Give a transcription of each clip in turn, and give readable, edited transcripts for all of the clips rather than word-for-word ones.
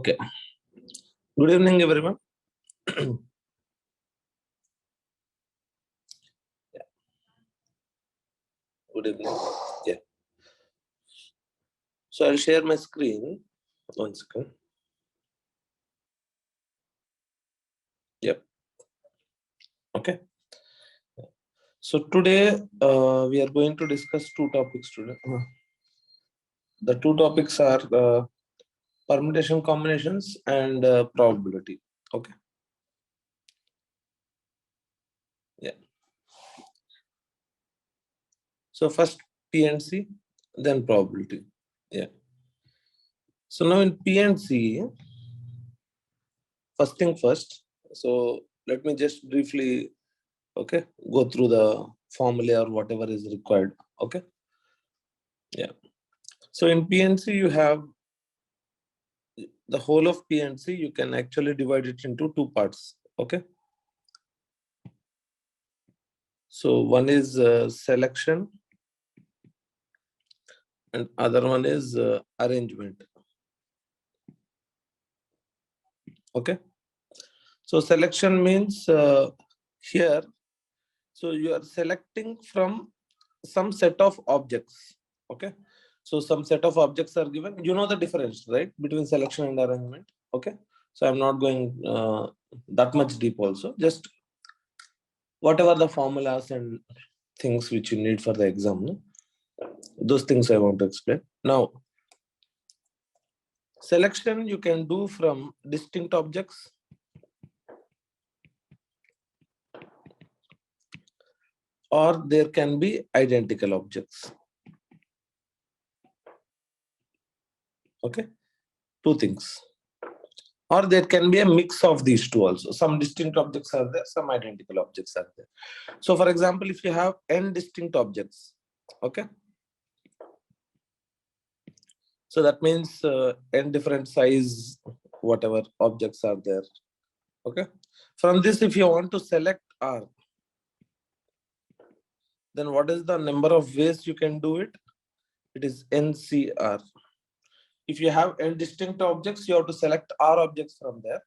Okay. Good evening, everyone. Yeah. Good evening. Yeah. So I'll share my screen. 1 second. Yep. Okay. So today we are going to discuss two topics today. The two topics are permutation combinations and probability. Okay. Yeah. So first PNC, then probability. Yeah. So now in PNC, first thing first. So let me just briefly, okay, go through the formula or whatever is required. Okay. Yeah. So in PNC, you have the whole of PNC. You can actually divide it into two parts. Okay. So one is selection and other one is arrangement. Okay. So selection means here, so you are selecting from some set of objects. Okay. So some set of objects are given. You know the difference, right, between selection and arrangement. Okay. So I'm not going that much deep also. Just whatever the formulas and things which you need for the exam. No? Those things I want to explain. Now, selection you can do from distinct objects or there can be identical objects. Okay. Two things. Or there can be a mix of these two also. Some distinct objects are there, some identical objects are there. So for example, if you have n distinct objects, okay. So that means n different size, whatever objects are there. Okay. From this, if you want to select R, then what is the number of ways you can do it? It is NCR. If you have n distinct objects, you have to select R objects from there.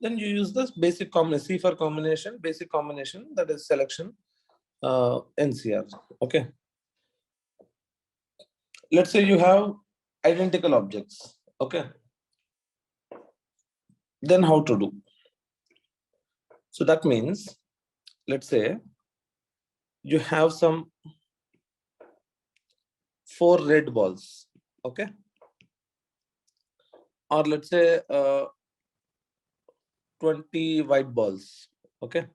Then you use this basic combination, C for combination, basic combination, that is selection, NCR. Okay. Let's say you have identical objects. Okay. Then how to do? So that means, let's say you have some 4 red balls. Okay. Or let's say 20 white balls. Okay.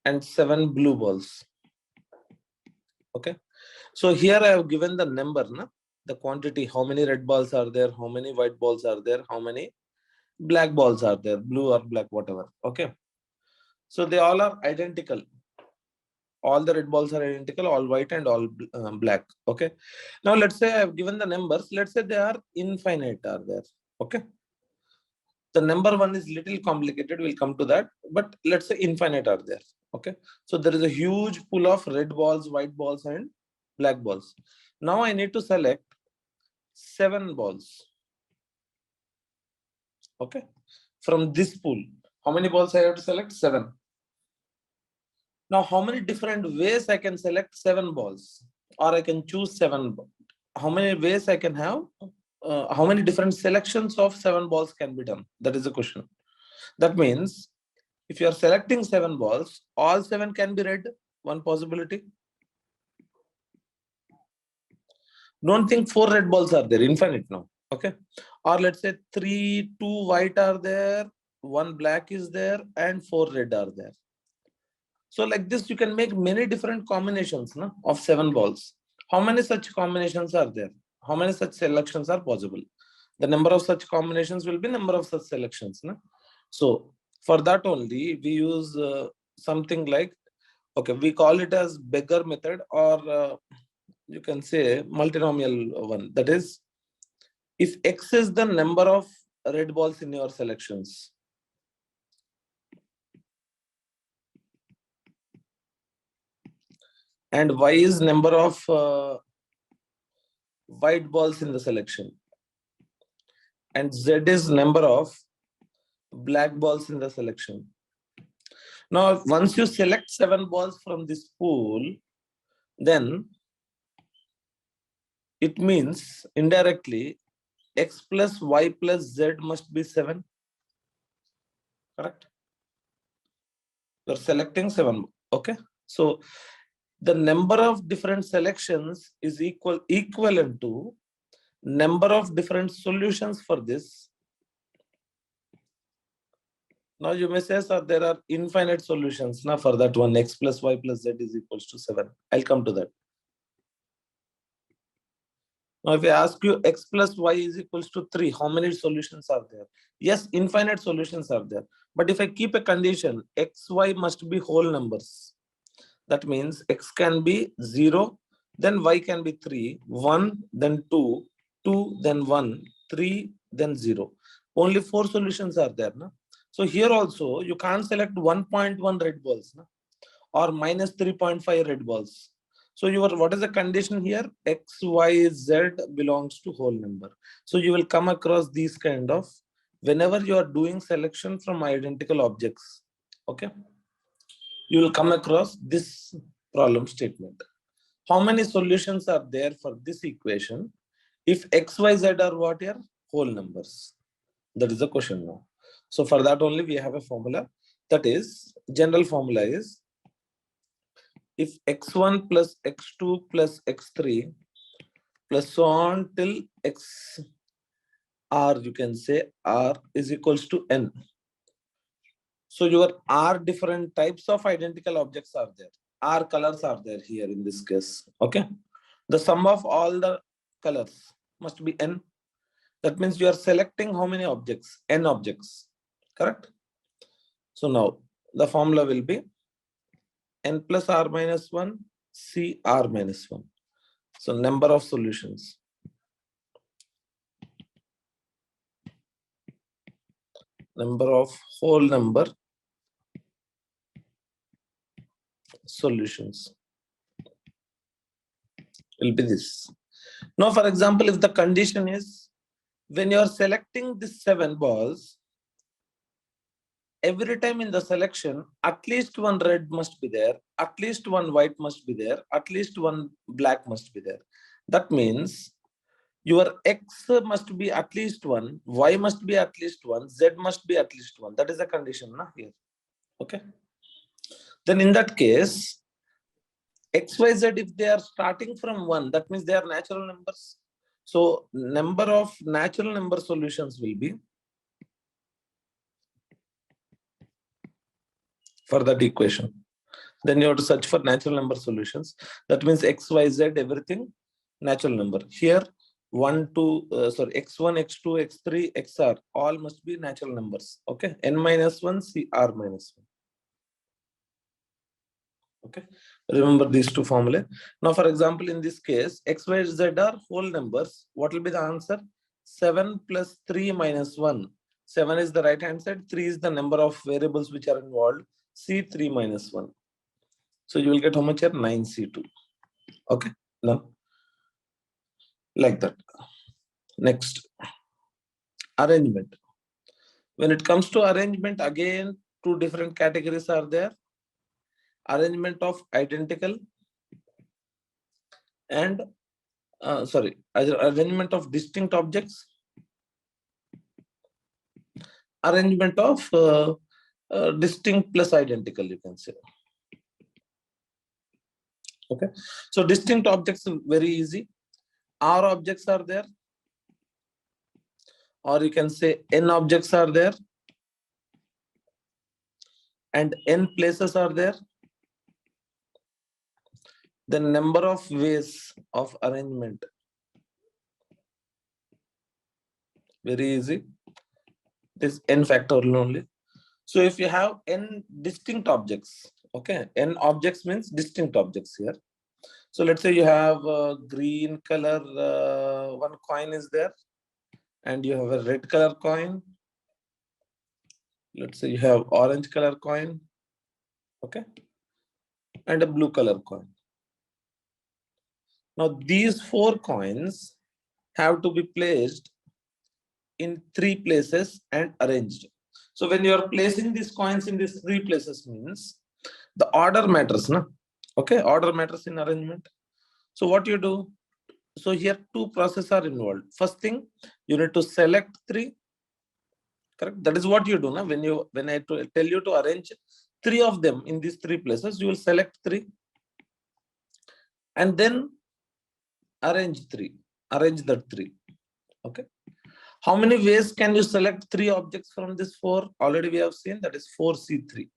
And 7 blue balls. Okay. So here I have given the number, na? The quantity, how many red balls are there, how many white balls are there, how many black balls are there, blue or black, whatever. Okay. So they all are identical. All the red balls are identical, all white and all black. Okay. Now let's say I have given the numbers. Let's say they are infinite are there. Okay. The number one is little complicated. We'll come to that. But let's say infinite are there. Okay. So there is a huge pool of red balls, white balls, and black balls. Now I need to select 7 balls. Okay. From this pool, how many balls I have to select? 7. Now, how many different ways I can select 7 balls? Or I can choose 7. How many ways I can have? How many different selections of 7 balls can be done? That is the question. That means, if you are selecting 7 balls, all 7 can be red. One possibility. Don't think 4 red balls are there, infinite now. Okay. Or let's say 2 white are there, 1 black is there, and 4 red are there. So like this, you can make many different combinations of 7 balls. How many such combinations are there? How many such selections are possible? The number of such combinations will be number of such selections. So for that only, we use something like, okay, we call it as beggar method, or you can say multinomial one. That is, if X is the number of red balls in your selections, and Y is number of white balls in the selection, and Z is number of black balls in the selection. Now, once you select 7 balls from this pool, then it means indirectly X plus Y plus Z must be 7. Correct? You're selecting 7. Okay. So the number of different selections is equivalent to number of different solutions for this. Now you may say, sir, there are infinite solutions now for that one. X plus Y plus Z is equals to 7. I'll come to that. Now, if I ask you X plus Y is equals to 3, how many solutions are there? Yes, infinite solutions are there. But if I keep a condition, X, Y must be whole numbers. That means X can be 0, then Y can be 3, 1, then 2, 2, then 1, 3, then 0. Only 4 solutions are there. No? So here also, you can't select 1.1 red balls, no? Or minus 3.5 red balls. So what is the condition here? X, Y, Z belongs to whole number. So you will come across these kind of, whenever you are doing selection from identical objects, okay? You will come across this problem statement. How many solutions are there for this equation if X, Y, Z are what here? Whole numbers. That is the question now. So for that only we have a formula. That is, general formula is, if x1 plus x2 plus x3 plus so on till x r, you can say r is equals to n. So your r different types of identical objects are there. R colors are there here in this case. Okay. The sum of all the colors must be n. That means you are selecting how many objects? N objects. Correct? So now the formula will be n plus r minus 1, c r minus 1. So number of solutions. Number of whole number solutions will be this. Now, for example, if the condition is, when you are selecting these 7 balls, every time in the selection, at least one red must be there, at least one white must be there, at least one black must be there. That means your X must be at least 1, Y must be at least 1, Z must be at least 1. That is the condition na, here. Okay. Then in that case, X, Y, Z, if they are starting from 1, that means they are natural numbers. So number of natural number solutions will be for that equation. Then you have to search for natural number solutions. That means X, Y, Z, everything natural number. Here, 1, 2, X1, X2, X3, XR, all must be natural numbers. Okay, N minus 1, CR minus 1. Okay, remember these two formulae. Now, for example, in this case, X, Y, Z are whole numbers. What will be the answer? 7 plus 3 minus 1. 7 is the right hand side, 3 is the number of variables which are involved. C3 minus 1. So you will get how much here? 9C2. Okay, now like that. Next, arrangement. When it comes to arrangement, again, 2 different categories are there. Arrangement of identical and arrangement of distinct objects, arrangement of distinct plus identical, you can say. Okay, so distinct objects are very easy. R objects are there, or you can say N objects are there, and N places are there. The number of ways of arrangement, very easy. This N factorial only. So if you have N distinct objects, okay, N objects means distinct objects here. So let's say you have a green color, one coin is there, and you have a red color coin. Let's say you have orange color coin, okay, and a blue color coin. Now these 4 coins have to be placed in 3 places and arranged. So when you are placing these coins in these 3 places means the order matters, na? Okay, order matters in arrangement. So what you do? So here 2 processes are involved. First thing, you need to select 3. Correct. That is what you do, na? When I tell you to arrange 3 of them in these 3 places, you will select 3 and then arrange 3. Arrange that 3. Okay. How many ways can you select 3 objects from this 4? Already we have seen that is 4C3.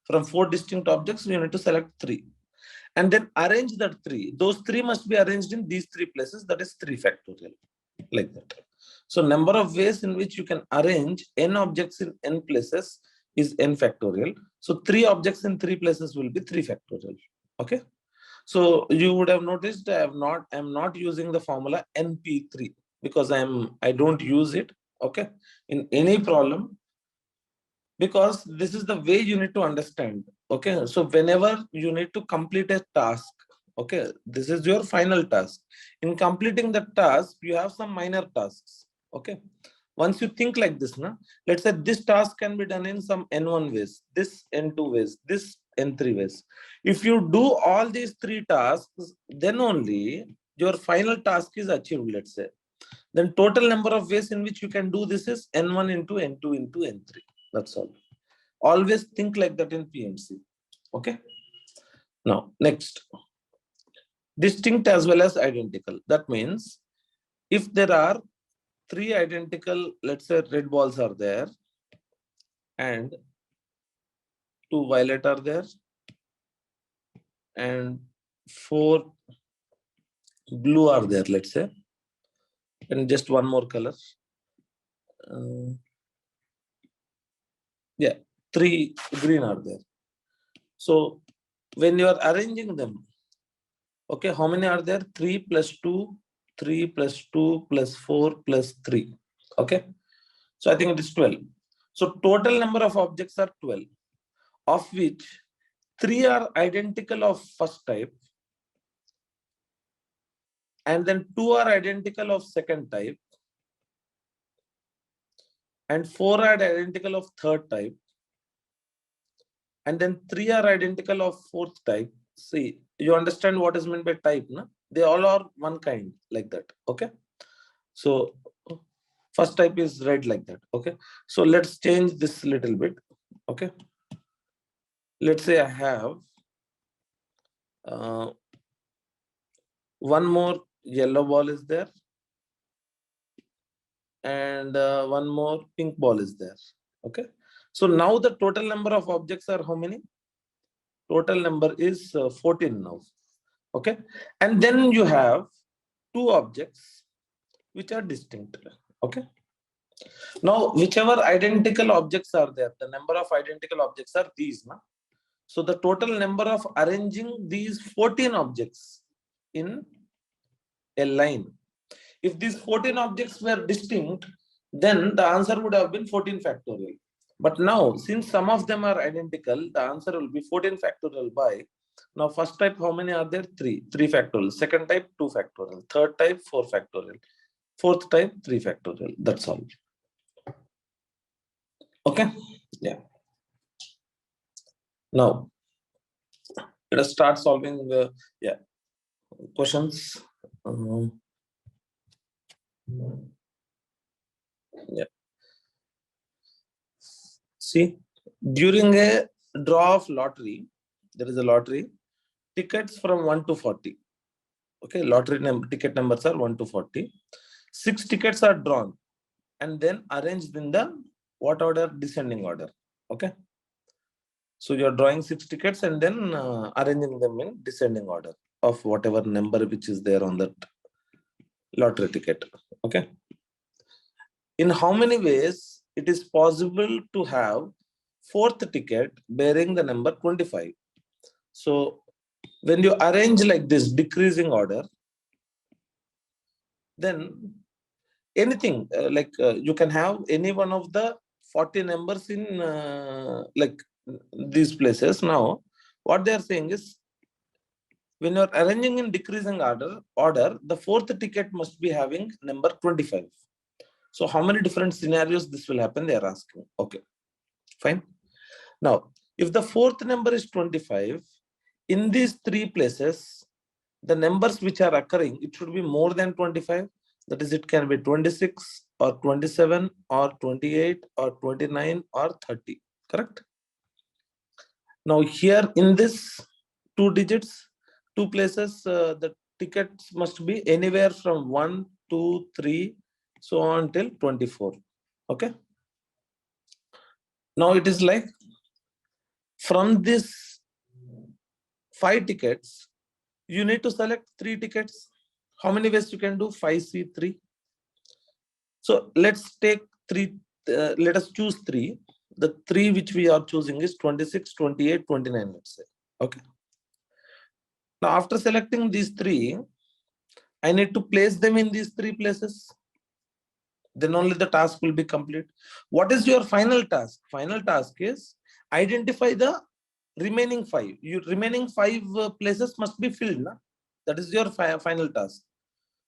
From 4 distinct objects, you need to select 3. And then arrange that 3. Those 3 must be arranged in these 3 places. That is 3 factorial. Like that. So number of ways in which you can arrange n objects in n places is n factorial. So 3 objects in 3 places will be 3 factorial. Okay. So you would have noticed I'm not using the formula np3 because I don't use it, okay, in any problem, because this is the way you need to understand. Okay, so whenever you need to complete a task, okay, this is your final task. In completing the task, you have some minor tasks. Okay, once you think like this, na, let's say this task can be done in some n1 ways, this n2 ways, this n3 ways. If you do all these 3 tasks, then only your final task is achieved, let's say. Then total number of ways in which you can do this is n1 into n2 into n3. That's all. Always think like that in PMC. Okay. Now, next. Distinct as well as identical. That means if there are 3 identical, let's say red balls are there and 2 violet are there and 4 blue are there, let's say, and just one more color. Yeah, 3 green are there. So when you are arranging them, okay, how many are there? 3 plus 2, 3 plus 2 plus 4 plus 3. Okay, so I think it is 12. So total number of objects are 12, of which 3 are identical of first type, and then 2 are identical of second type, and 4 are identical of third type, and then 3 are identical of fourth type. See, you understand what is meant by type, no? They all are one kind, like that. Okay, so first type is red, like that. Okay, so let's change this little bit. Okay, let's say I have one more yellow ball is there and one more pink ball is there. Okay, so now the total number of objects are how many? Total number is 14 now. Okay, and then you have 2 objects which are distinct. Okay, now whichever identical objects are there, the number of identical objects are these, na? So the total number of arranging these 14 objects in a line, if these 14 objects were distinct, then the answer would have been 14 factorial. But now, since some of them are identical, the answer will be 14 factorial by, now first type, how many are there? 3 factorial. Second type, 2 factorial. Third type, 4 factorial. Fourth type, 3 factorial. That's all. Okay, yeah. Now, let us start solving the questions. Yeah. See, during a draw of lottery, there is a lottery, tickets from 1 to 40. Okay, lottery ticket numbers are 1 to 40. 6 tickets are drawn and then arranged in the what order? Descending order. Okay, so you're drawing 6 tickets and then arranging them in descending order of whatever number which is there on that lottery ticket. Okay, in how many ways it is possible to have 4th ticket bearing the number 25? So when you arrange like this decreasing order, then anything you can have any one of the 40 numbers in like these places. Now what they are saying is, when you are arranging in decreasing order, the 4th ticket must be having number 25. So how many different scenarios this will happen, they are asking. Okay, fine. Now, if the fourth number is 25, in these three places, the numbers which are occurring, it should be more than 25. That is, it can be 26 or 27 or 28 or 29 or 30. Correct? Now here in this two digits, two places, the tickets must be anywhere from 1, 2, 3, so on till 24. Okay. Now it is like from this 5 tickets, you need to select 3 tickets. How many ways you can do? 5C3. So let's take 3. Let us choose 3. The 3 which we are choosing is 26, 28, 29. Let's say. Okay. Now after selecting these 3, I need to place them in these 3 places. Then only the task will be complete. What is your final task? Final task is identify the remaining 5. Your remaining 5 places must be filled. Na? That is your final task.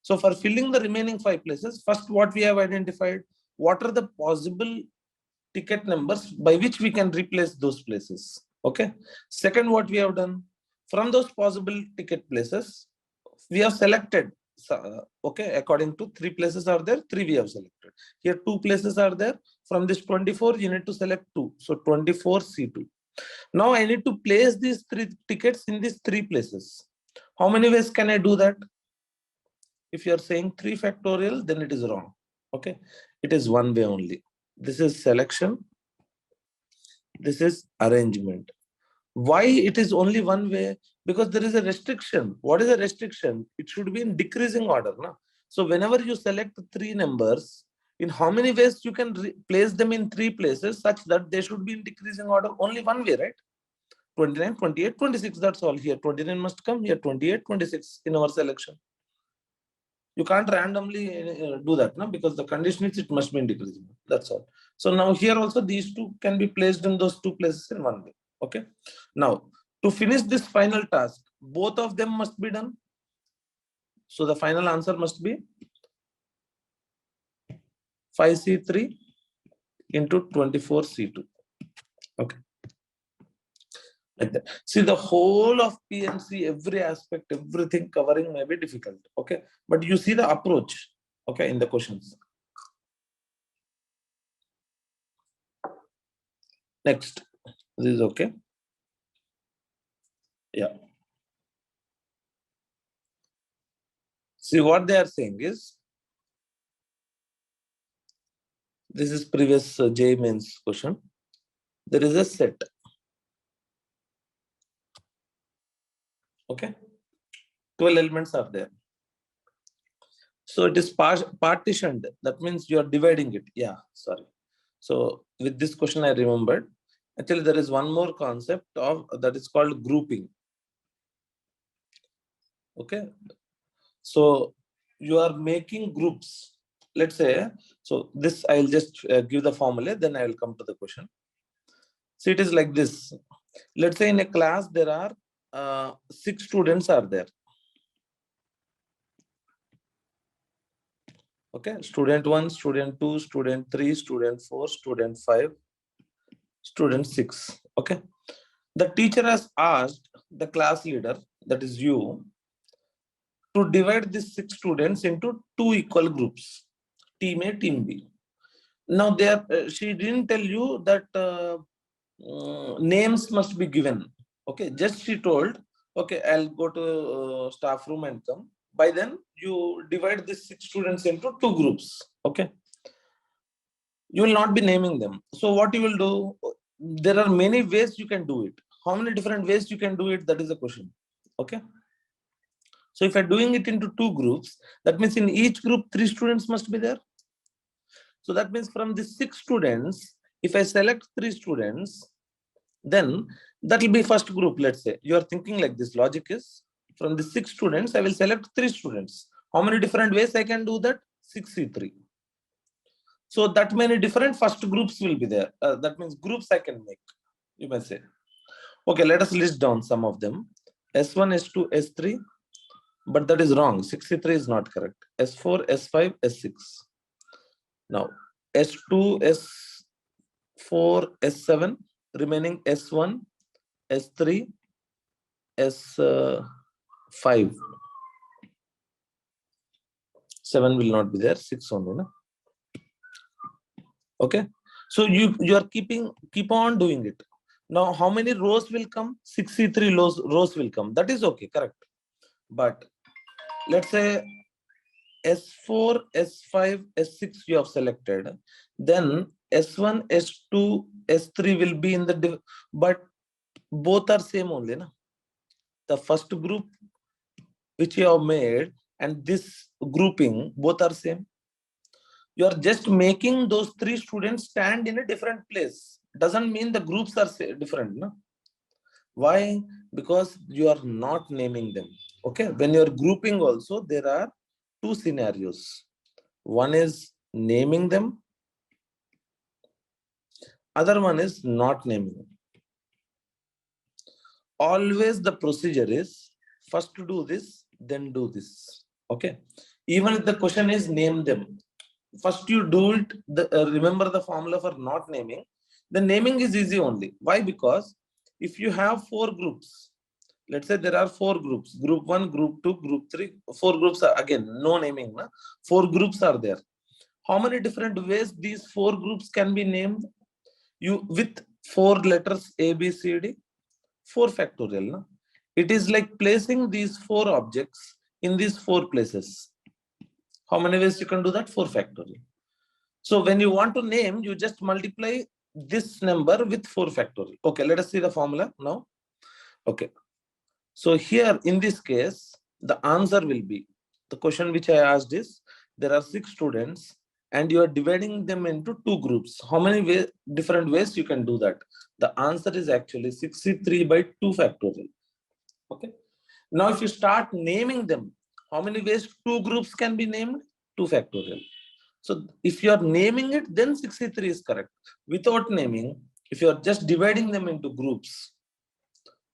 So for filling the remaining 5 places, first what we have identified, what are the possible ticket numbers by which we can replace those places. Okay. Second, what we have done, from those possible ticket places, we have selected. Okay, according to 3 places are there, 3 we have selected. Here 2 places are there. From this 24, you need to select 2. So 24 C2. Now I need to place these 3 tickets in these 3 places. How many ways can I do that? If you are saying 3 factorial, then it is wrong. Okay, it is one way only. This is selection. This is arrangement. Why it is only one way? Because there is a restriction. What is a restriction? It should be in decreasing order. No? So whenever you select 3 numbers, in how many ways you can place them in 3 places such that they should be in decreasing order? Only one way, right? 29, 28, 26. That's all. Here 29 must come. Here 28, 26 in our selection. You can't randomly do that, no? Because the condition is it must be in decreasing. That's all. So now here also these 2 can be placed in those 2 places in one way. Okay. Now to finish this final task, both of them must be done. So the final answer must be 5C3 into 24C2. Okay. Like that. See, the whole of PNC, every aspect, everything covering may be difficult. Okay. But you see the approach, okay, in the questions. Next. This is okay. Yeah. See, what they are saying is, this is previous JEE mains question. There is a set. Okay. 12 elements are there. So it is partitioned. That means you are dividing it. Yeah, sorry. So with this question, I remembered. Actually, there is one more concept of that is called grouping. Okay. So you are making groups. Let's say, so this I'll just give the formula, then I will come to the question. So it is like this. Let's say in a class, there are 6 students are there. Okay, student 1, student 2, student 3, student 4, student 5, student 6. Okay, the teacher has asked the class leader, that is you, to divide these 6 students into 2 equal groups, team A, team B. Now there, she didn't tell you that names must be given. Okay, just she told, okay, I'll go to staff room and come. By then, you divide these 6 students into 2 groups. Okay, you will not be naming them. So what you will do, there are many ways you can do it. How many different ways you can do it? That is the question. Okay. So if I'm doing it into 2 groups, that means in each group, 3 students must be there. So that means from the 6 students, if I select 3 students, then that will be first group. Let's say you are thinking like this. Logic is from the 6 students, I will select 3 students. How many different ways I can do that? 6C3. So that many different first groups will be there. That means groups I can make, you may say. Okay, let us list down some of them. S1, S2, S3, but that is wrong. 63 is not correct. S4, S5, S6. Now S2, S4, S7, remaining S1, S3, S5. 7 will not be there, 6 only. No? Okay. So you are keep on doing it. Now, how many rows will come? 63 rows will come. That is okay, correct. But let's say S4, S5, S6 you have selected. Then S1, S2, S3 will be in the but both are same only. Na? The first group which you have made and this grouping, both are same. You are just making those three students stand in a different place. Doesn't mean the groups are different. No? Why? Because you are not naming them. Okay. When you are grouping also, there are two scenarios. One is naming them. Other one is not naming them. Always the procedure is first to do this, then do this. Okay. Even if the question is name them. First you do it, remember the formula for not naming. The naming is easy only. Why? Because if you have four groups, let's say there are four groups, group 1, group 2, group 3, four groups are again, no naming. Na? Four groups are there. How many different ways these four groups can be named? You with four letters A, B, C, D, 4 factorial. Na? It is like placing these four objects in these four places. How many ways you can do that? 4 factorial. So when you want to name, you just multiply this number with 4 factorial. Okay, let us see the formula now. Okay. So here in this case, the answer will be, the question which I asked is, there are 6 students and you are dividing them into 2 groups. How many different ways you can do that? The answer is actually 63 by 2 factorial. Okay. Now if you start naming them, how many ways 2 groups can be named? 2 factorial. So if you are naming it, then 63 is correct. Without naming, if you are just dividing them into groups,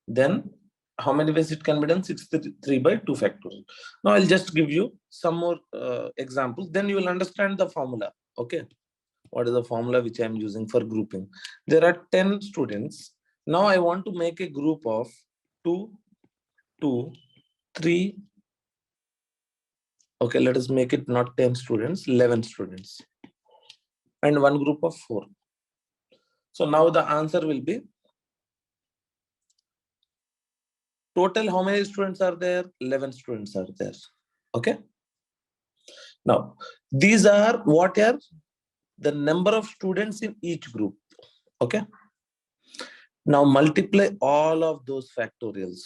then how many ways it can be done? 63 by 2 factorial. Now I'll just give you some more examples. Then you will understand the formula. Okay. What is the formula which I'm using for grouping? There are 10 students. Now I want to make a group of 2, 2, 3. Okay, let us make it not 10 students, 11 students. And one group of 4. So now the answer will be, total how many students are there? 11 students are there. Okay. Now, these are what are the number of students in each group. Okay. Now multiply all of those factorials.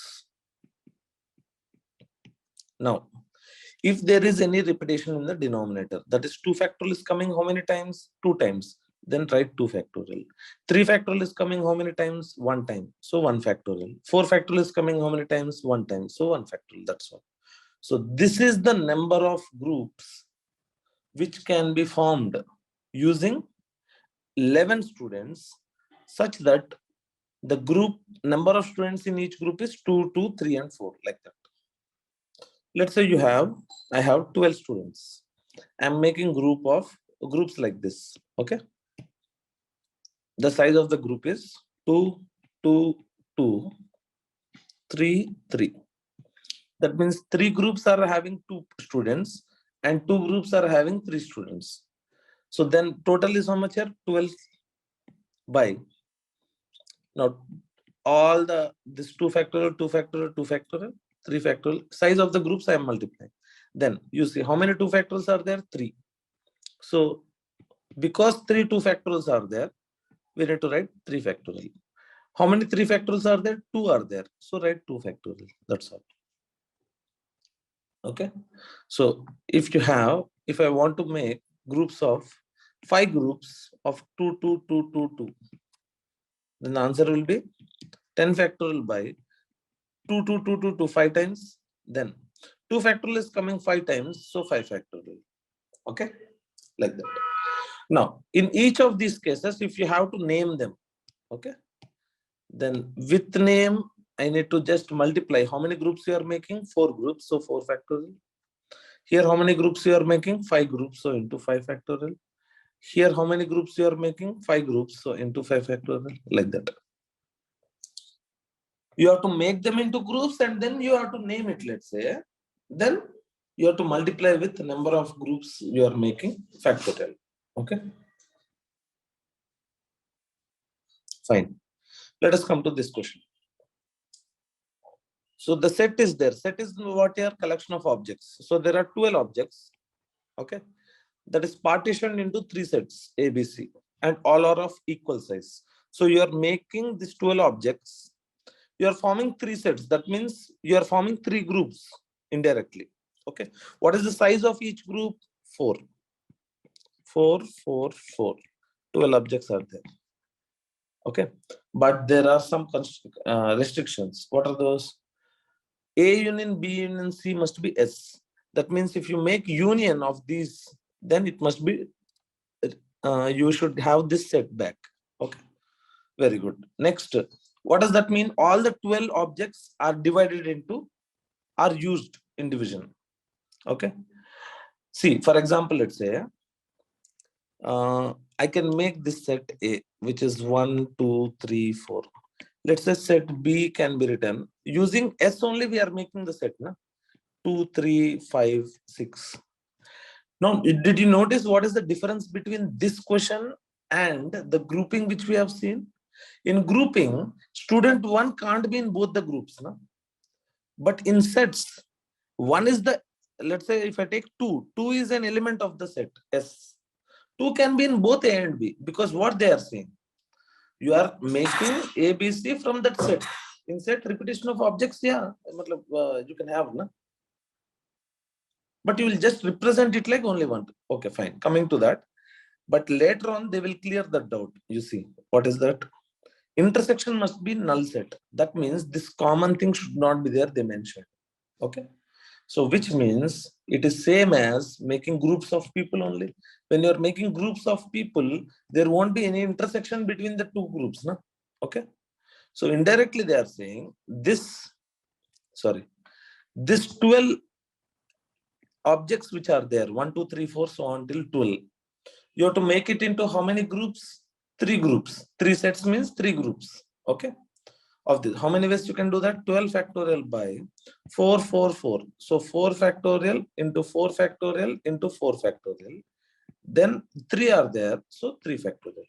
Now, if there is any repetition in the denominator, that is 2 factorial is coming how many times? 2 times. Then write 2 factorial. 3 factorial is coming how many times? 1 time. So 1 factorial. 4 factorial is coming how many times? 1 time. So 1 factorial. That's all. So this is the number of groups which can be formed using 11 students, such that the group number of students in each group is 2, 2, 3, and 4, like that. Let's say I have 12 students. I'm making groups like this. Okay. The size of the group is 2, 2, 2, 3, 3. That means 3 groups are having 2 students and 2 groups are having 3 students. So then total is how much here? 12 by. Now all this 2 factorial, 2 factorial, 2 factorial, 3 factorial, size of the groups I am multiplying. Then you see how many 2 factorials are there? 3. So because 3 2 factorials are there, we need to write 3 factorial. How many 3 factorials are there? 2 are there. So write 2 factorial. That's all. Okay. So if I want to make groups of 5 groups of 2, 2, 2, 2, 2, then the answer will be 10 factorial by 2, 2, 2, 2, 2, 5 times. Then 2 factorial is coming 5 times. So 5 factorial. Okay. Like that. Now, in each of these cases, if you have to name them, okay, then with name, I need to just multiply. How many groups you are making? 4 groups. So 4 factorial. Here, how many groups you are making? 5 groups. So into 5 factorial. Here, how many groups you are making? 5 groups. So into 5 factorial, like that. You have to make them into groups and then you have to name it, let's say. Then you have to multiply with the number of groups you are making factorial. Okay. Fine. Let us come to this question. So the set is there. Set is what your collection of objects. So there are 12 objects. Okay. That is partitioned into 3 sets A, B, C, and all are of equal size. So you are making these 12 objects. You are forming 3 sets. That means you are forming 3 groups indirectly. Okay. What is the size of each group? 4. 4, 4, 4. 12 objects are there. Okay. But there are some restrictions. What are those? A union B union C must be S. That means if you make union of these, then it must be, you should have this set back. Okay. Very good. Next, what does that mean? All the 12 objects are divided into, are used in division. Okay. See, for example, let's say, I can make this set A, which is 1, 2, 3, 4. Let's say set B can be written using S only. We are making the set, na? 2, 3, 5, 6. Now, did you notice what is the difference between this question and the grouping which we have seen? In grouping, student 1 can't be in both the groups, na? But in sets, 1 is the, let's say if I take 2, 2 is an element of the set S. 2 can be in both A and B, because what they are saying, you are making A, B, C from that set. In set, repetition of objects, yeah, you can have, na? But you will just represent it like only one. Okay, fine. Coming to that. But later on, they will clear that doubt. You see, what is that? Intersection must be null set. That means this common thing should not be there, they mentioned. Okay. So which means it is same as making groups of people only. When you're making groups of people, there won't be any intersection between the two groups. No? Okay. So indirectly they are saying this 12 objects which are there, 1, 2, 3, 4, so on till 12. You have to make it into how many groups? 3 groups. 3 sets means 3 groups. Okay. Of this, how many ways you can do that? 12 factorial by 4, 4, 4. So 4 factorial into 4 factorial into 4 factorial. Then 3 are there. So 3 factorial.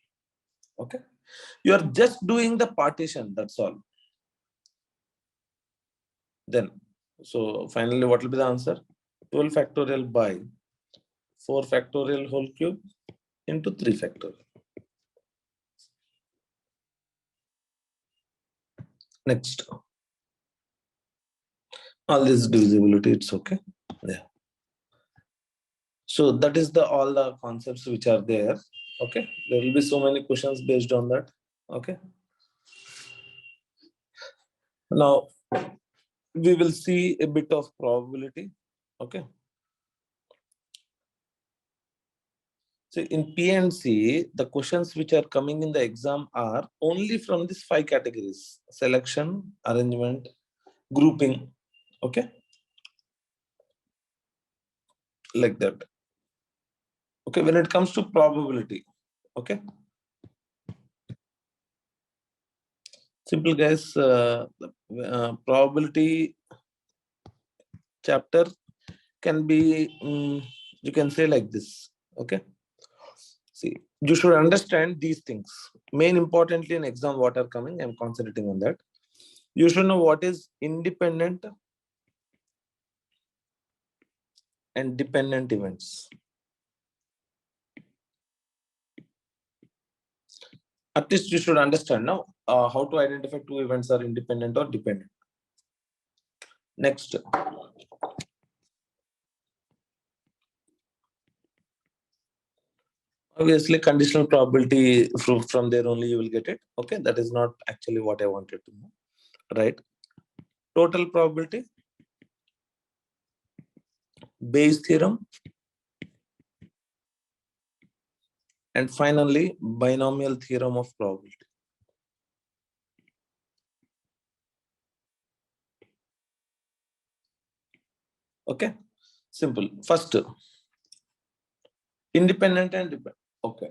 Okay. You are just doing the partition. That's all. Then, so finally, what will be the answer? 12 factorial by 4 factorial whole cube into 3 factorial. Next. All this divisibility, it's okay. Yeah. So that is the all the concepts which are there. Okay. There will be so many questions based on that. Okay. Now we will see a bit of probability. Okay. So in PNC, the questions which are coming in the exam are only from these 5 categories: selection, arrangement, grouping. Okay. Like that. Okay. When it comes to probability. Okay. Simple guys, probability chapter can be, you can say like this. Okay. See, you should understand these things. Main importantly in exam what are coming, I'm concentrating on that. You should know what is independent and dependent events. At least you should understand now how to identify 2 events are independent or dependent. Next. Obviously, conditional probability from there only you will get it. Okay, that is not actually what I wanted to know. Right? Total probability, Bayes theorem, and finally binomial theorem of probability. Okay, simple. First, independent and dependent. Okay.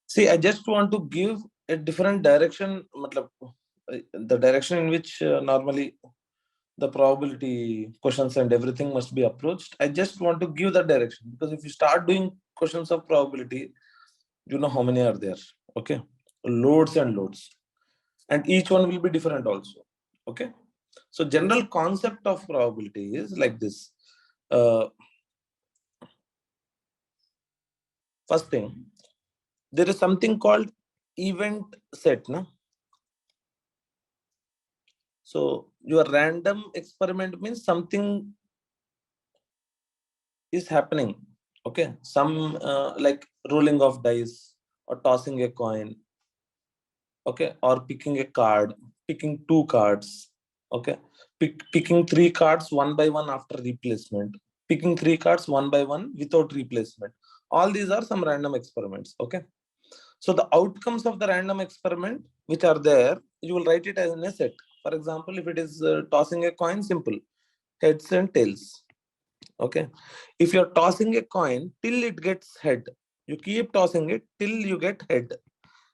See, I just want to give a different direction, matlab, the direction in which normally the probability questions and everything must be approached. I just want to give that direction, because if you start doing questions of probability, you know how many are there. Okay. Loads and loads. And each one will be different also. Okay. So general concept of probability is like this. First thing, there is something called event set. No? So your random experiment means something is happening. Okay. Some like rolling of dice or tossing a coin. Okay. Or picking a card, picking two cards. Okay. Picking three cards one by one after replacement. Picking three cards one by one without replacement. All these are some random experiments. Okay. So the outcomes of the random experiment which are there, you will write it as an set. For example, if it is tossing a coin, simple, heads and tails. Okay. If you're tossing a coin till it gets head, you keep tossing it till you get head.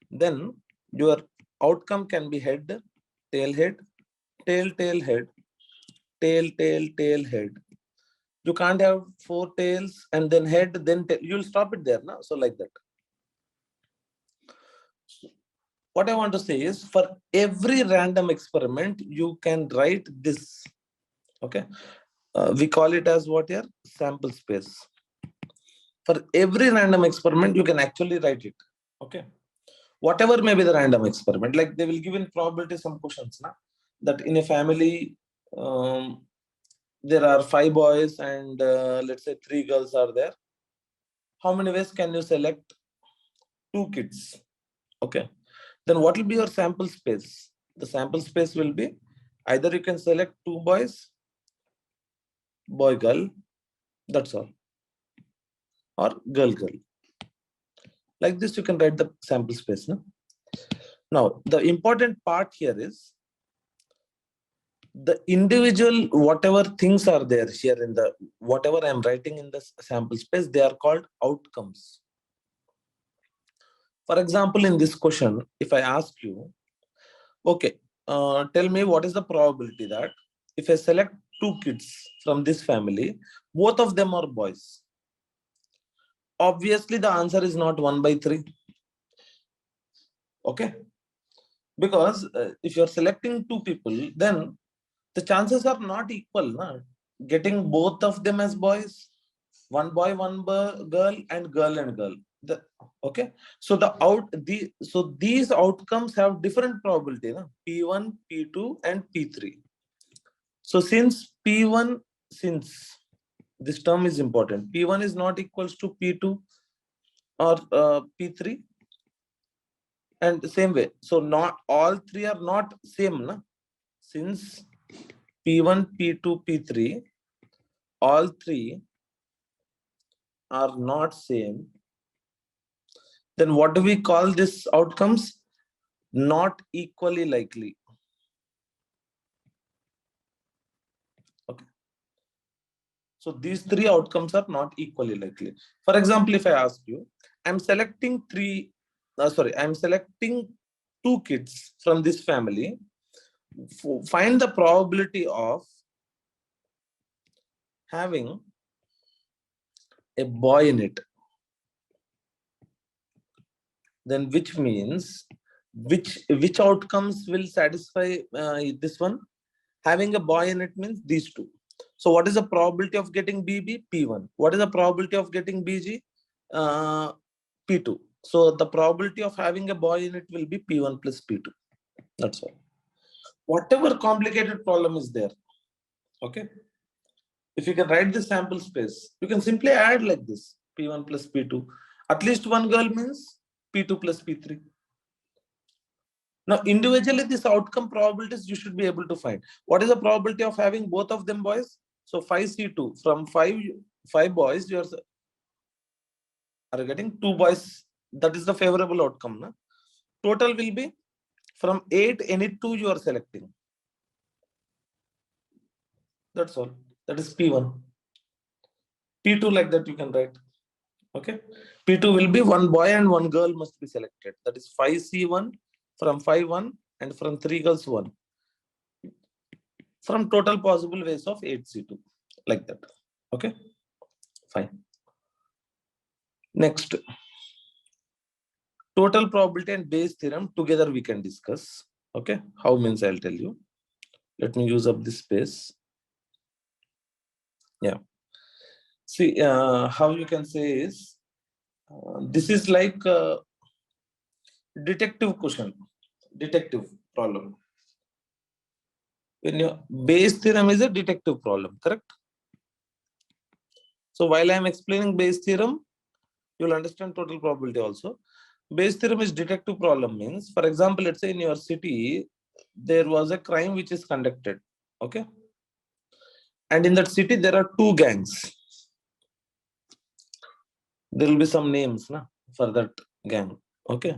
Then your outcome can be head, tail, head, tail, tail, head, tail, tail, tail, head. You can't have four tails and then head, then tail. You'll stop it there. No? So like that. What I want to say is, for every random experiment, you can write this. Okay. We call it as what here? Sample space. For every random experiment, you can actually write it. Okay. Whatever may be the random experiment, like they will give in probability some questions, na? That in a family, there are 5 boys and let's say 3 girls are there. How many ways can you select 2 kids? Okay. Then what will be your sample space? The sample space will be either you can select 2 boys, boy, girl, that's all, or girl, girl. Like this, you can write the sample space. No? Now, the important part here is the individual, whatever things are there here in the, whatever I'm writing in the sample space, they are called outcomes. For example, in this question, if I ask you, okay, tell me what is the probability that if I select 2 kids from this family, both of them are boys. Obviously, the answer is not 1/3. Okay. Because if you're selecting 2 people, then the chances are not equal. Na? Getting both of them as boys, one boy, one girl, and girl and girl. Okay. So so these outcomes have different probability. Na? P1, P2, and P3. So since P1, since this term is important, P1 is not equals to P2 or P3, and the same way. So not all three are not same. Na? Since P1, P2, P3, all three are not same, then what do we call these outcomes? Not equally likely. Okay. So these 3 outcomes are not equally likely. For example, if I ask you, I'm selecting I'm selecting 2 kids from this family. Find the probability of having a boy in it. Then which means, which outcomes will satisfy this one? Having a boy in it means these 2. So what is the probability of getting BB? P1. What is the probability of getting BG? P2. So the probability of having a boy in it will be P1 plus P2. That's all. Whatever complicated problem is there, okay, if you can write the sample space, you can simply add like this: P1 plus P2. At least one girl means P2 plus P3. Now, individually, this outcome probabilities you should be able to find. What is the probability of having both of them boys? So 5C2, from five boys, you are getting 2 boys. That is the favorable outcome. Na? Total will be from 8, any 2 you are selecting. That's all. That is P1. P2 like that you can write. Okay. P2 will be one boy and one girl must be selected. That is 5C1 from 5-1 and from 3 girls 1. From total possible ways of 8C2. Like that. Okay. Fine. Next. Total probability and Bayes theorem together we can discuss. Okay. How means I'll tell you. Let me use up this space. Yeah. See, how you can say is, this is like detective question, detective problem. When your Bayes theorem is a detective problem, correct? So while I am explaining Bayes theorem, you will understand total probability also. Bayes theorem is detective problem means, for example, let's say in your city, there was a crime which is conducted. Okay. And in that city, there are two gangs. There will be some names for that gang. Okay.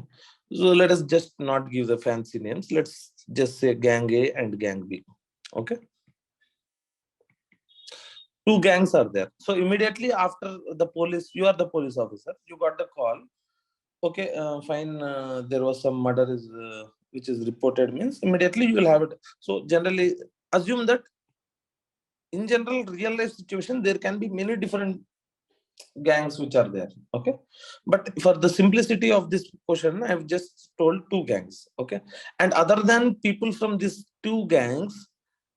So let us just not give the fancy names. Let's just say gang A and gang B. Okay. Two gangs are there. So immediately after the police, you are the police officer, you got the call. Okay, fine. There was some murder is which is reported means immediately you will have it. So generally assume that in general real life situation there can be many different gangs which are there. Okay, but for the simplicity of this question, I have just told two gangs. Okay, and other than people from these two gangs,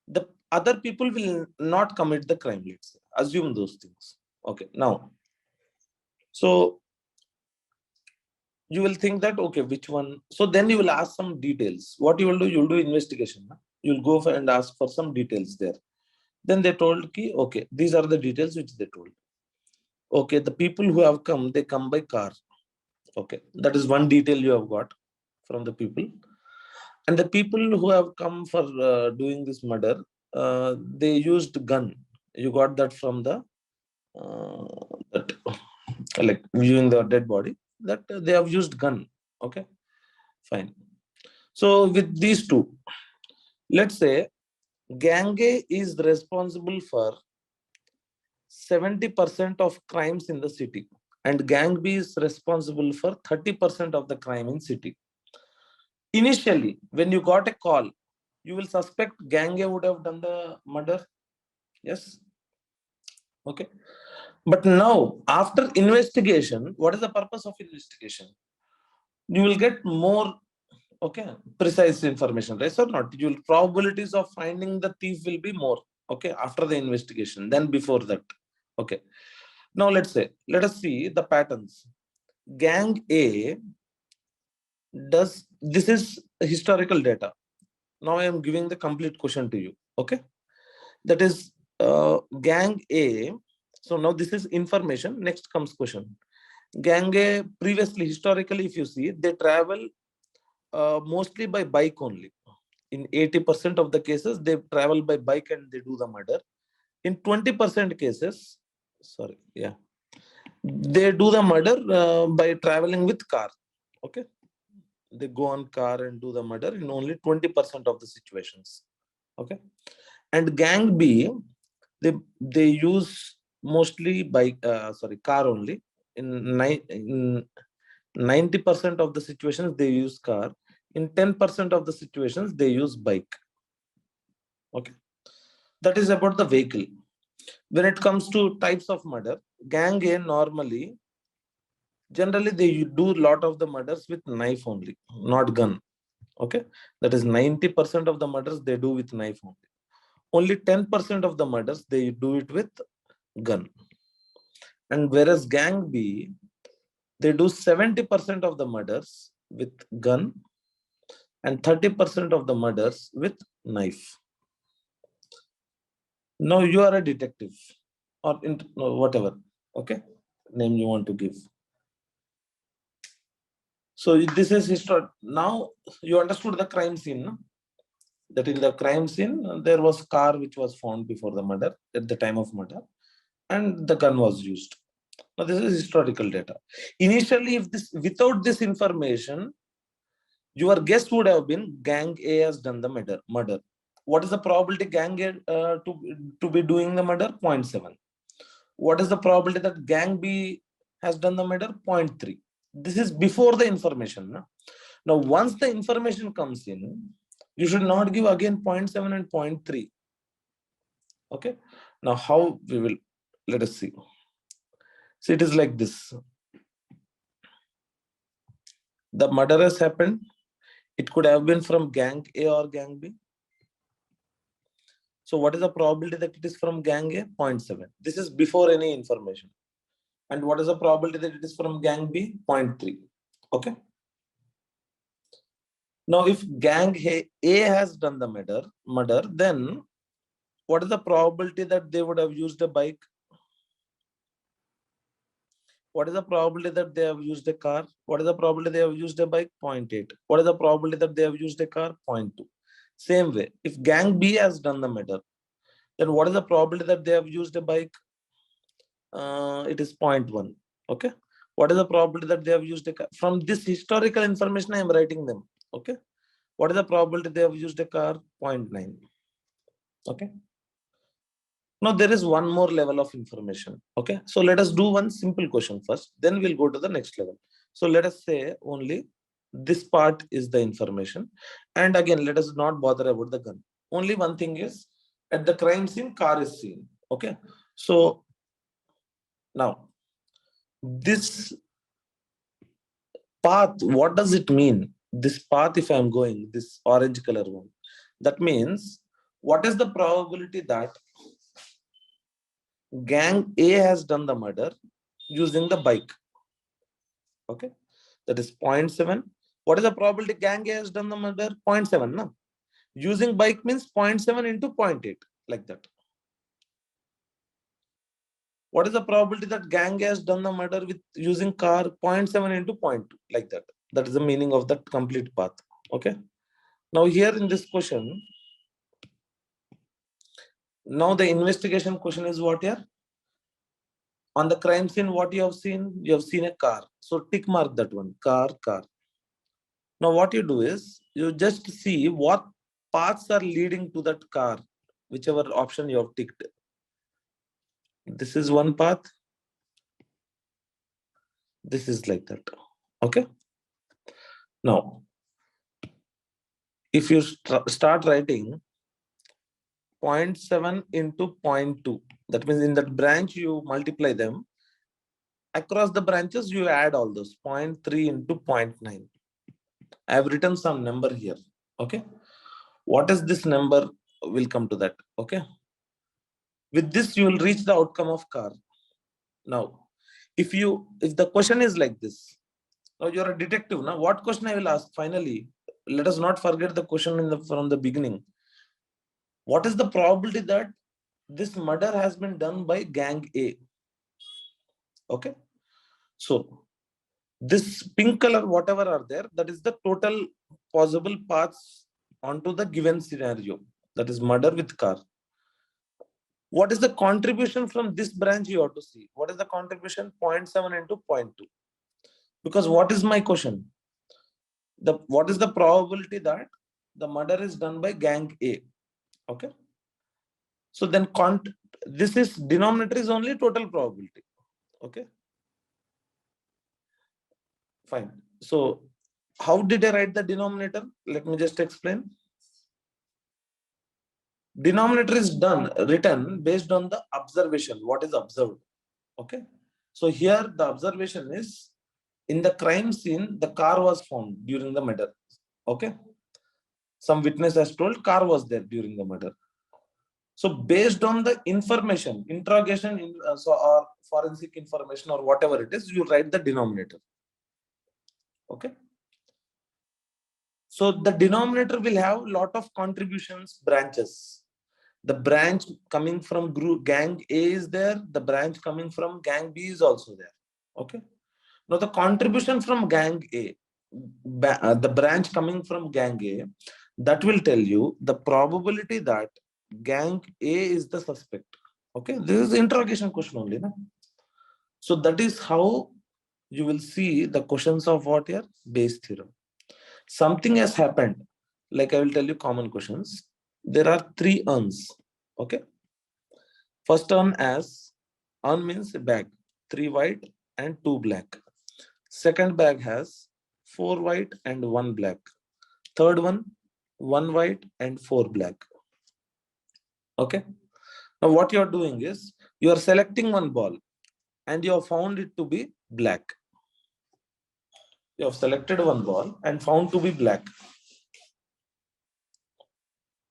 the other people will not commit the crime. Let's say. Assume those things. Okay, now so you will think that okay, which one? So then you will ask some details. What you will do? You will do investigation. You will go for and ask for some details there. Then they told ki okay, these are the details which they told. Okay, the people who have come, they come by car. Okay, that is one detail you have got from the people. And the people who have come for doing this murder, they used gun. You got that from the that like viewing the dead body, that they have used gun. Okay, fine. So with these two, let's say gang A is responsible for 70% of crimes in the city, and gang B is responsible for 30% of the crime in city. Initially, when you got a call, you will suspect gang A would have done the murder. Yes. Okay. But now, after investigation, what is the purpose of investigation? You will get more precise information, right or not? Your probabilities of finding the thief will be more after the investigation than before that. Okay, now let us see the patterns. Gang A does this is historical data. Now I am giving the complete question to you. Okay, that is gang A. So now this is information. Next comes question. Gang A previously historically, if you see, they travel mostly by bike only. In 80% of the cases, they travel by bike and they do the murder. In 20% cases, they do the murder by traveling with car. Okay, they go on car and do the murder in only 20% of the situations. Okay, and gang B, they use mostly bike, car only. In 90% of the situations they use car. In 10% of the situations they use bike. Okay, that is about the vehicle. When it comes to types of murder, gang A generally they do a lot of the murders with knife only, not gun. Okay, that is 90% of the murders they do with knife only. Only 10% of the murders they do it with gun. And whereas gang B, they do 70% of the murders with gun and 30% of the murders with knife. Now you are a detective or whatever, okay, name you want to give. So this is history. Now you understood the crime scene, no? That in the crime scene there was car which was found before the murder, at the time of murder, and the gun was used. Now this is historical data. Initially, if this without this information, your guess would have been gang A has done the murder. What is the probability gang A to be doing the murder? 0.7. What is the probability that gang B has done the murder? 0.3. This is before the information. No? Now, once the information comes in, you should not give again 0.7 and 0.3. Okay. Now, how we will, let us see. So it is like this. The murder has happened. It could have been from gang A or gang B. So what is the probability that it is from gang A? 0.7. This is before any information. And what is the probability that it is from gang B? 0.3. Okay. Now, if gang A has done the murder, then what is the probability that they would have used a bike? What is the probability that they have used a car? What is the probability they have used a bike? 0.8. What is the probability that they have used a car? 0.2. Same way, if gang B has done the murder, then what is the probability that they have used a bike? It is 0.1. Okay. What is the probability that they have used a car? From this historical information, I am writing them. Okay. What is the probability they have used a car? 0.9. Okay. Now there is one more level of information. Okay. So let us do one simple question first. Then we'll go to the next level. So let us say only this part is the information. And again, let us not bother about the gun. Only one thing is at the crime scene, car is seen. Okay. So now this path, what does it mean? This path, if I'm going, this orange color one, that means what is the probability that gang A has done the murder using the bike? Okay, that is 0.7. What is the probability gang A has done the murder? 0.7. No? Using bike means 0.7 into 0.8, like that. What is the probability that gang A has done the murder with using car? 0.7 into 0.2, like that. That is the meaning of that complete path. Okay. Now here in this question, now the investigation question is what here? On the crime scene, what you have seen? You have seen a car. So tick mark that one, car. Now what you do is, you just see what paths are leading to that car, whichever option you have ticked. This is one path. This is like that. Okay. Now, if you start writing 0.7 into 0.2, that means in that branch you multiply them. Across the branches, you add all those 0.3 into 0.9. I have written some number here. Okay. What is this number? Will come to that. Okay. With this, you will reach the outcome of car. Now, if the question is like this, now you're a detective. Now, what question I will ask finally? Let us not forget the question from the beginning. What is the probability that this murder has been done by gang A? Okay. So this pink color, whatever are there, that is the total possible paths onto the given scenario. That is murder with car. What is the contribution from this branch you have to see? What is the contribution? 0.7 into 0.2. Because what is my question? What is the probability that the murder is done by gang A? Okay. So then this is denominator is only total probability. Okay. Fine. So how did I write the denominator? Let me just explain. Denominator is written based on the observation, what is observed. Okay. So here the observation is, in the crime scene, the car was found during the murder. Okay. Some witness has told car was there during the murder. So based on the information, interrogation, or forensic information or whatever it is, you write the denominator. Okay. So the denominator will have a lot of contributions, branches. The branch coming from gang A is there. The branch coming from gang B is also there. Okay. Now the contribution from gang A, the branch coming from gang A, that will tell you the probability that gang A is the suspect. Okay. This is the interrogation question only. No? So that is how you will see the questions of what here? Bayes theorem. Something has happened. Like I will tell you common questions. There are 3 urns. Okay. First urn means a bag. 3 white and 2 black. Second bag has 4 white and 1 black. Third one, 1 white and 4 black. Okay. Now what you are doing is you are selecting one ball and you have found it to be black. You have selected one ball and found to be black.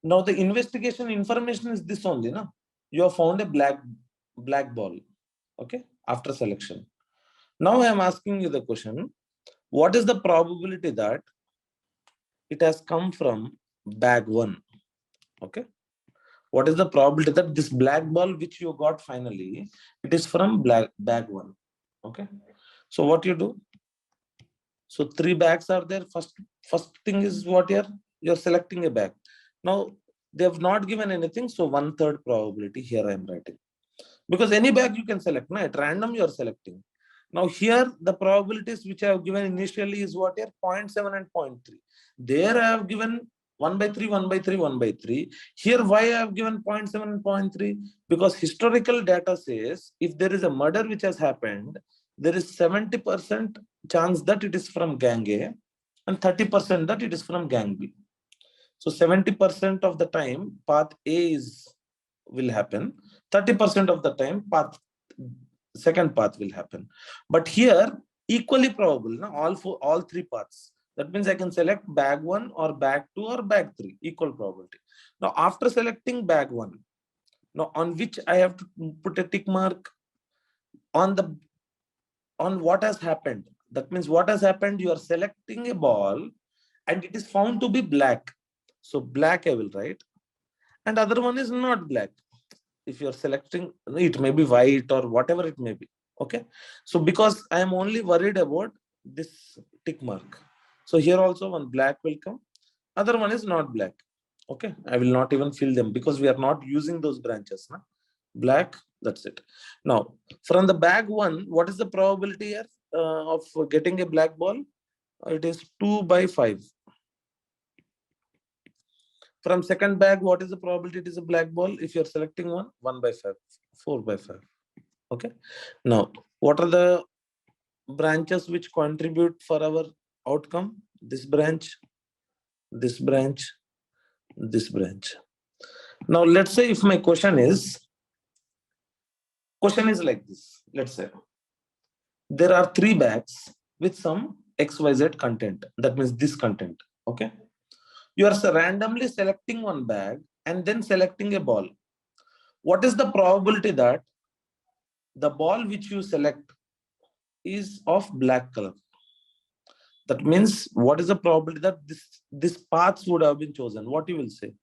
Now the investigation information is this only, no? You have found a black ball. Okay, after selection. Now I am asking you the question: what is the probability that it has come from bag 1? Okay. What is the probability that this black ball which you got finally, it is from bag 1? Okay. So what you do? So 3 bags are there. First thing is what you're selecting a bag. Now they have not given anything, so 1/3 probability here I am writing. Because any bag you can select, no? At random you are selecting. Now here the probabilities which I have given initially is what here? 0.7 and 0.3. There I have given 1/3, 1/3, 1/3. Here why I have given 0.7 and 0.3? Because historical data says if there is a murder which has happened, there is 70% chance that it is from gang A and 30% that it is from gang B. So 70% of the time path A will happen, 30% of the time second path will happen. But here equally probable, no? all 3 paths. That means I can select bag 1 or bag 2 or bag 3, equal probability. Now after selecting bag 1, now on which I have to put a tick mark on what has happened. That means what has happened, you are selecting a ball and it is found to be black. So black I will write, and other one is not black. If you are selecting, it may be white or whatever it may be. Okay. So because I am only worried about this tick mark. So here also one black will come. Other one is not black. Okay. I will not even fill them because we are not using those branches. Na? Black, that's it. Now, from the bag 1, what is the probability here of getting a black ball? It is 2/5. From second bag, what is the probability it is a black ball? If you're selecting 1/5, 4/5. Okay. Now, what are the branches which contribute for our outcome? This branch, this branch, this branch. Now, let's say if my question is like this. Let's say there are 3 bags with some XYZ content. That means this content. Okay. You are randomly selecting one bag and then selecting a ball. What is the probability that the ball which you select is of black color? That means what is the probability that this paths would have been chosen? What you will say?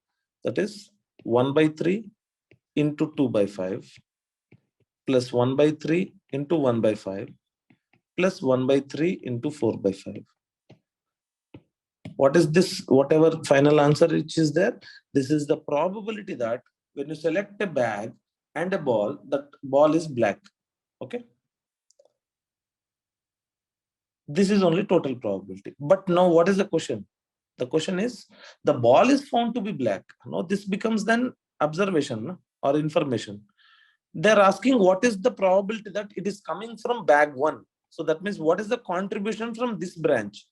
That is 1/3 into 2/5 plus 1/3 into 1/5 plus 1/3 into 4/5. What is this? Whatever final answer which is there, this is the probability that when you select a bag and a ball, that ball is black. Okay. This is only total probability. But now what is the question? The question is the ball is found to be black. Now this becomes then observation, no? Or information. They're asking what is the probability that it is coming from bag 1. So that means what is the contribution from this branch?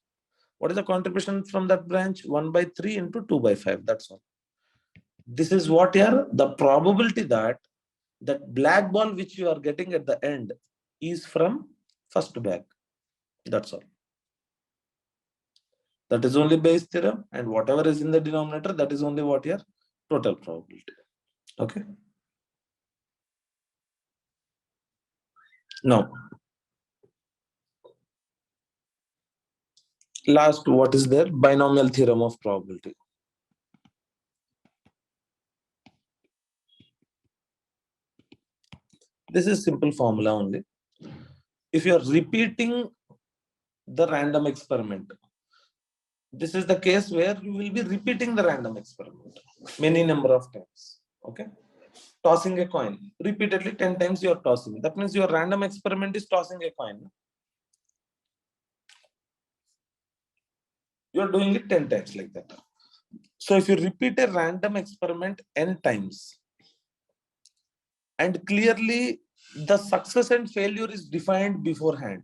What is the contribution from that branch? 1/3 into 2/5. That's all. This is what here the probability that black ball which you are getting at the end is from first bag. That's all. That is only Bayes theorem, and whatever is in the denominator, that is only what here total probability. Okay. Now, last, what is there? Binomial theorem of probability. This is simple formula only. If you are repeating the random experiment, this is the case where you will be repeating the random experiment many number of times. Okay. Tossing a coin repeatedly 10 times you are tossing. That means your random experiment is tossing a coin. You are doing it 10 times like that. So if you repeat a random experiment n times and clearly the success and failure is defined beforehand.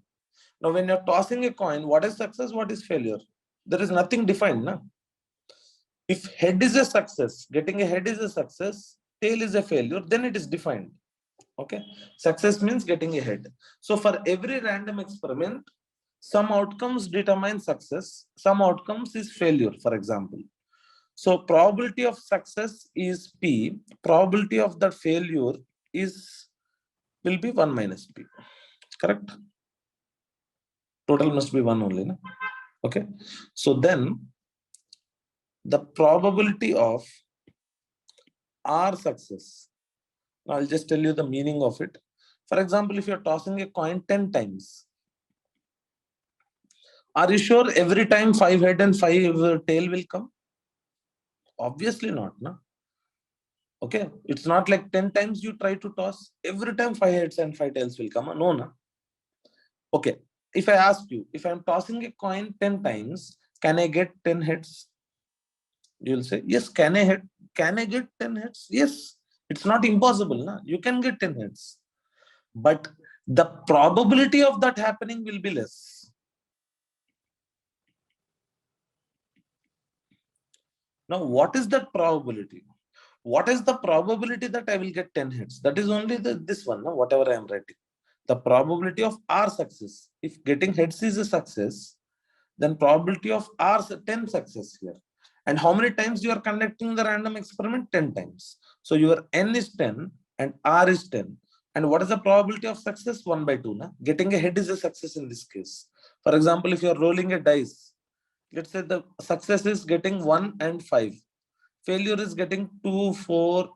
Now, when you're tossing a coin, what is success? What is failure? There is nothing defined. Na? If head is a success, getting a head is a success, tail is a failure, then it is defined. Okay. Success means getting a head. So for every random experiment, some outcomes determine success, some outcomes is failure, for example. So probability of success is P, probability of the failure will be 1 minus P. Correct? Total must be 1 only. No? Okay. So then the probability of R success. Now I'll just tell you the meaning of it. For example, if you're tossing a coin 10 times, are you sure every time 5 head and 5 tail will come? Obviously not. No? Okay. It's not like 10 times you try to toss, every time 5 heads and 5 tails will come. No, no. Okay. If I ask you, if I'm tossing a coin 10 times, can I get 10 heads? You'll say, yes, can I get 10 heads? Yes. It's not impossible. Na? You can get 10 heads. But the probability of that happening will be less. Now, what is that probability? What is the probability that I will get 10 hits? That is only this one, no? Whatever I am writing. The probability of R success. If getting hits is a success, then probability of R 10 success here. And how many times you are conducting the random experiment? 10 times. So your N is 10 and R is 10. And what is the probability of success? 1 by 2. Na? Getting a head is a success in this case. For example, if you are rolling a dice, let's say the success is getting 1 and 5. Failure is getting 2, 4,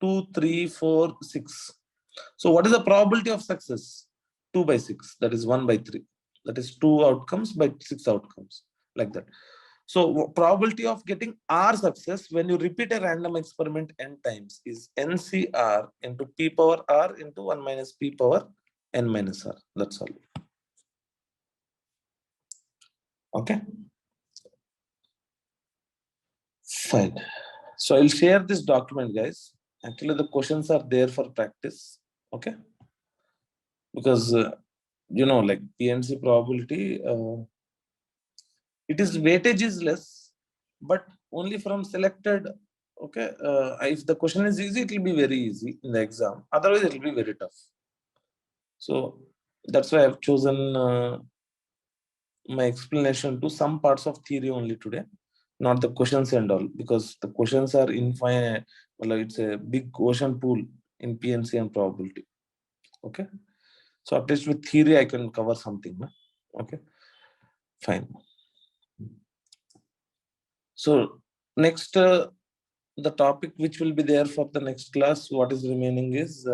2, 3, 4, 6. So what is the probability of success? 2 by 6. That is 1 by 3. That is 2 outcomes by 6 outcomes. Like that. So probability of getting R success when you repeat a random experiment n times is NCR into P power R into 1 minus P power n minus R. That's all. Okay. Fine. So I'll share this document, guys. Actually, the questions are there for practice. Okay. Because, like PNC probability, it is weightage is less, but only from selected. Okay. If the question is easy, it will be very easy in the exam. Otherwise, it will be very tough. So that's why I've chosen my explanation to some parts of theory only today, not the questions and all, because the questions are infinite. Well, it's a big ocean pool in PNC and probability. Okay. So at least with theory, I can cover something. No? Okay. Fine. So next, the topic which will be there for the next class, what is remaining is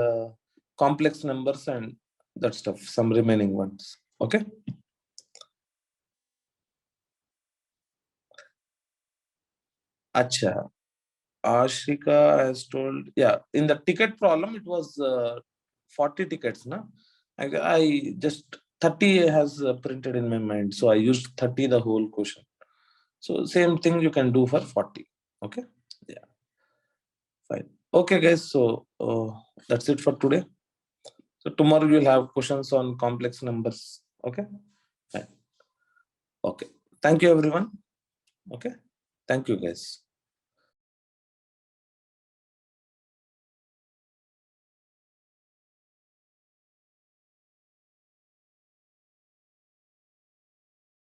complex numbers and that stuff, some remaining ones. Okay. Acha. Ashika has told, yeah, in the ticket problem, it was 40 tickets. Na? I just 30 has printed in my mind. So I used 30 the whole question. So same thing you can do for 40. Okay. Yeah. Fine. Okay, guys. So that's it for today. So tomorrow you'll have questions on complex numbers. Okay. Fine. Okay. Thank you, everyone. Okay. Thank you, guys.